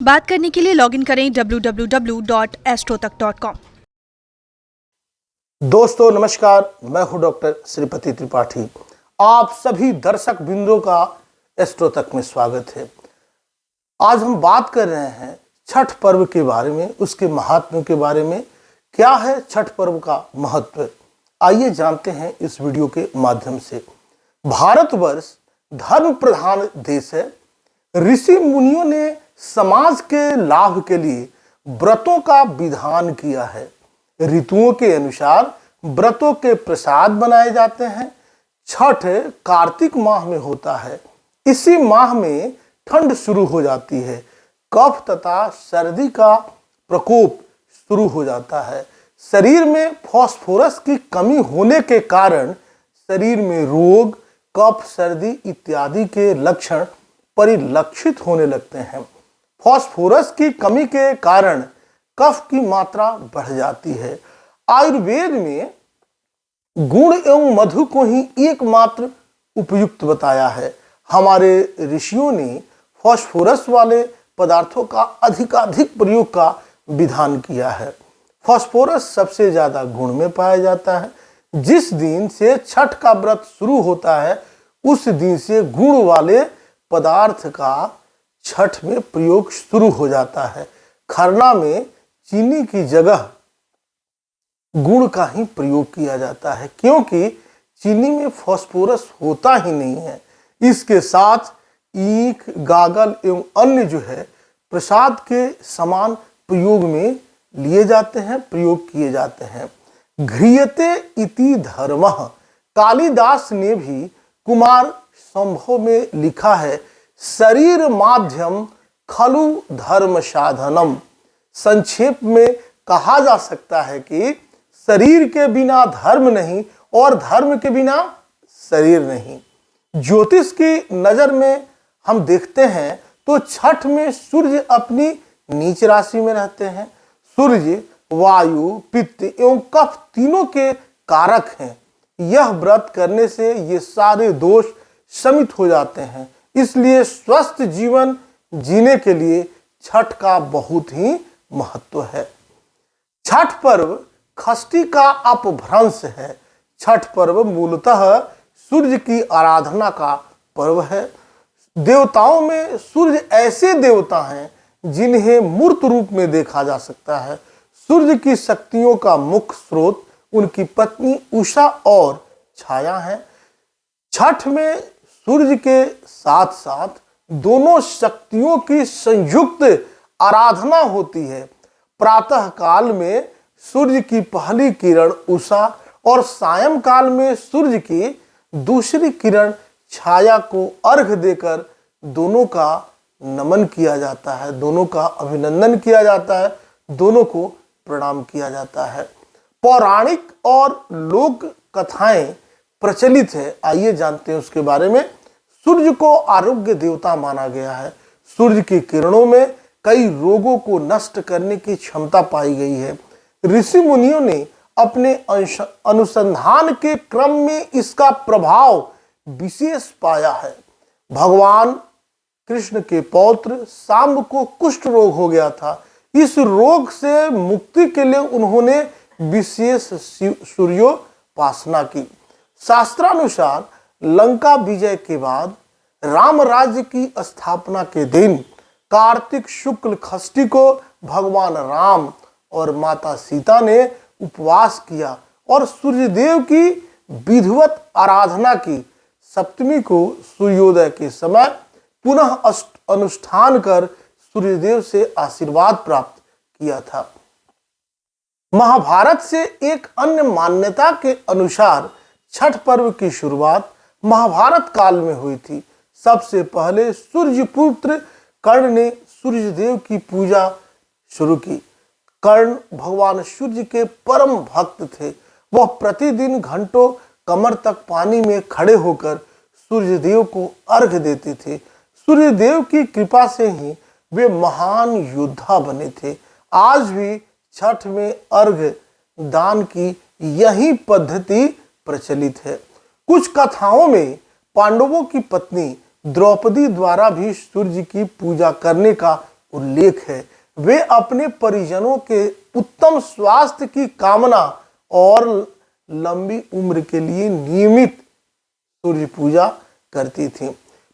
बात करने के लिए लॉगिन करें www.astrotak.com। दोस्तों नमस्कार, मैं हूं डॉक्टर श्रीपति त्रिपाठी। आप सभी दर्शक बिंदुओं का एस्ट्रो तक में स्वागत है। आज हम बात कर रहे हैं छठ पर्व के बारे में, उसके महात्म्य के बारे में। क्या है छठ पर्व का महत्व, आइए जानते हैं इस वीडियो के माध्यम से। भारतवर्ष धर्म प्रधान देश है। ऋषि मुनियों ने समाज के लाभ के लिए व्रतों का विधान किया है। ऋतुओं के अनुसार व्रतों के प्रसाद बनाए जाते हैं। छठ कार्तिक माह में होता है। इसी माह में ठंड शुरू हो जाती है। कफ तथा सर्दी का प्रकोप शुरू हो जाता है। शरीर में फास्फोरस की कमी होने के कारण शरीर में रोग, कफ, सर्दी इत्यादि के लक्षण परिलक्षित होने लगते हैं। फास्फोरस की कमी के कारण कफ की मात्रा बढ़ जाती है। आयुर्वेद में गुड़ एवं मधु को ही एकमात्र उपयुक्त बताया है। हमारे ऋषियों ने फास्फोरस वाले पदार्थों का अधिकाधिक प्रयोग का विधान किया है। फास्फोरस सबसे ज्यादा गुण में पाया जाता है। जिस दिन से छठ का व्रत शुरू होता है उस दिन से गुण वाले पदार्थ का छठ में प्रयोग शुरू हो जाता है। खरना में चीनी की जगह गुड़ का ही प्रयोग किया जाता है, क्योंकि चीनी में फास्फोरस होता ही नहीं है। इसके साथ ईख, गागल एवं अन्य जो है प्रसाद के समान प्रयोग में लिए जाते हैं, प्रयोग किए जाते हैं। घ्रियते इति धर्मः, कालिदास ने भी कुमार संभव में लिखा है, शरीर माध्यम खलु धर्म साधनम। संक्षेप में कहा जा सकता है कि शरीर के बिना धर्म नहीं और धर्म के बिना शरीर नहीं। ज्योतिष की नजर में हम देखते हैं तो छठ में सूर्य अपनी नीच राशि में रहते हैं। सूर्य वायु, पित्त एवं कफ तीनों के कारक हैं। यह व्रत करने से ये सारे दोष शमित हो जाते हैं। इसलिए स्वस्थ जीवन जीने के लिए छठ का बहुत ही महत्व है। छठ पर्व षष्ठी का अपभ्रंश है। छठ पर्व मूलतः सूर्य की आराधना का पर्व है। देवताओं में सूर्य ऐसे देवता हैं जिन्हें मूर्त रूप में देखा जा सकता है। सूर्य की शक्तियों का मुख्य स्रोत उनकी पत्नी उषा और छाया है। छठ में सूर्य के साथ साथ दोनों शक्तियों की संयुक्त आराधना होती है। प्रातः काल में सूर्य की पहली किरण उषा और सायंकाल में सूर्य की दूसरी किरण छाया को अर्घ देकर दोनों का नमन किया जाता है, दोनों का अभिनंदन किया जाता है, दोनों को प्रणाम किया जाता है। पौराणिक और लोक कथाएं प्रचलित है, आइए जानते हैं उसके बारे में। सूर्य को आरोग्य देवता माना गया है। सूर्य की किरणों में कई रोगों को नष्ट करने की क्षमता पाई गई है। ऋषि मुनियों ने अपने अनुसंधान के क्रम में इसका प्रभाव विशेष पाया है। भगवान कृष्ण के पौत्र सांब को कुष्ठ रोग हो गया था। इस रोग से मुक्ति के लिए उन्होंने विशेष सूर्योपासना की। शास्त्रानुसार लंका विजय के बाद राम राज्य की स्थापना के दिन कार्तिक शुक्ल षष्ठी को भगवान राम और माता सीता ने उपवास किया और सूर्यदेव की विधिवत आराधना की। सप्तमी को सूर्योदय के समय पुनः अनुष्ठान कर सूर्यदेव से आशीर्वाद प्राप्त किया था। महाभारत से एक अन्य मान्यता के अनुसार छठ पर्व की शुरुआत महाभारत काल में हुई थी। सबसे पहले सूर्यपुत्र कर्ण ने सूर्यदेव की पूजा शुरू की। कर्ण भगवान सूर्य के परम भक्त थे। वह प्रतिदिन घंटों कमर तक पानी में खड़े होकर सूर्यदेव को अर्घ देते थे। सूर्यदेव की कृपा से ही वे महान योद्धा बने थे। आज भी छठ में अर्घ दान की यही पद्धति प्रचलित है। कुछ कथाओं में पांडवों की पत्नी द्रौपदी द्वारा भी सूर्य की पूजा करने का उल्लेख है। वे अपने परिजनों के उत्तम स्वास्थ्य की कामना और लंबी उम्र के लिए नियमित सूर्य पूजा करती थी।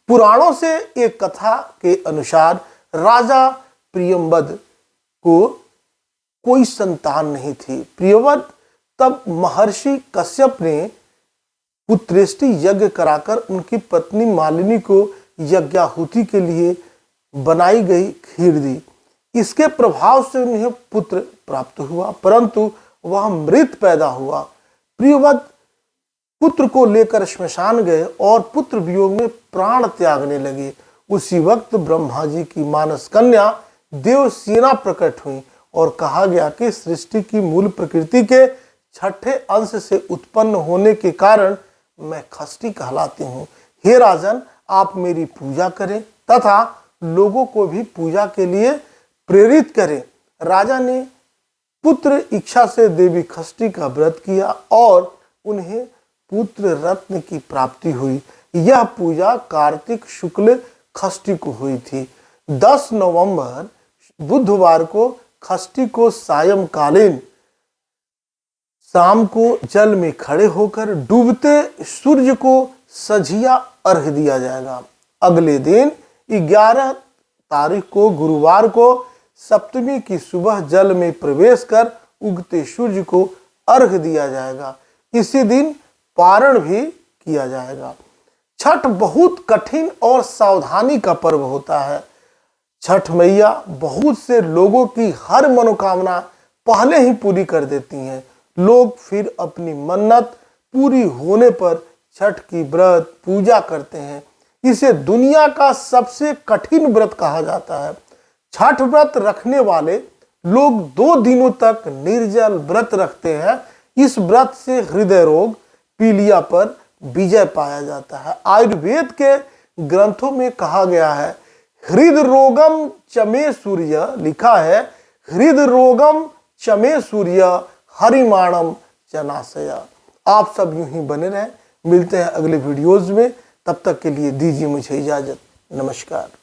पुराणों से एक कथा के अनुसार राजा प्रियंवद को कोई संतान नहीं थी। प्रियव्रत तब महर्षि कश्यप ने पुत्रेष्टि यज्ञ कराकर उनकी पत्नी मालिनी को यज्ञाहुति के लिए बनाई गई खीर दी। इसके प्रभाव से उन्हें पुत्र प्राप्त हुआ, परंतु वह मृत पैदा हुआ। प्रियव्रत पुत्र को लेकर श्मशान गए और पुत्र वियोग में प्राण त्यागने लगे। उसी वक्त ब्रह्मा जी की मानस कन्या देवसेना प्रकट हुई और कहा गया कि सृष्टि की मूल प्रकृति के छठे अंश से उत्पन्न होने के कारण मैं खष्टी कहलाती हूँ। हे राजन, आप मेरी पूजा करें तथा लोगों को भी पूजा के लिए प्रेरित करें। राजा ने पुत्र इच्छा से देवी खष्टी का व्रत किया और उन्हें पुत्र रत्न की प्राप्ति हुई। यह पूजा कार्तिक शुक्ल खष्टी को हुई थी। 10 नवंबर बुधवार को खष्टी को सायंकालीन शाम को जल में खड़े होकर डूबते सूर्य को सझिया अर्घ दिया जाएगा। अगले दिन 11 तारीख को गुरुवार को सप्तमी की सुबह जल में प्रवेश कर उगते सूर्य को अर्घ दिया जाएगा। इसी दिन पारण भी किया जाएगा। छठ बहुत कठिन और सावधानी का पर्व होता है। छठ मैया बहुत से लोगों की हर मनोकामना पहले ही पूरी कर देती हैं। लोग फिर अपनी मन्नत पूरी होने पर छठ की व्रत पूजा करते हैं। इसे दुनिया का सबसे कठिन व्रत कहा जाता है। छठ व्रत रखने वाले लोग 2 दिनों तक निर्जल व्रत रखते हैं। इस व्रत से हृदय रोग, पीलिया पर विजय पाया जाता है। आयुर्वेद के ग्रंथों में कहा गया है, हृद रोगम चमे सूर्य, लिखा है हृद रोगम चमे सूर्य हरिमाणम चनाशया। आप सब यूं ही बने रहें। मिलते हैं अगले वीडियोज में। तब तक के लिए दीजिए मुझे इजाजत। नमस्कार।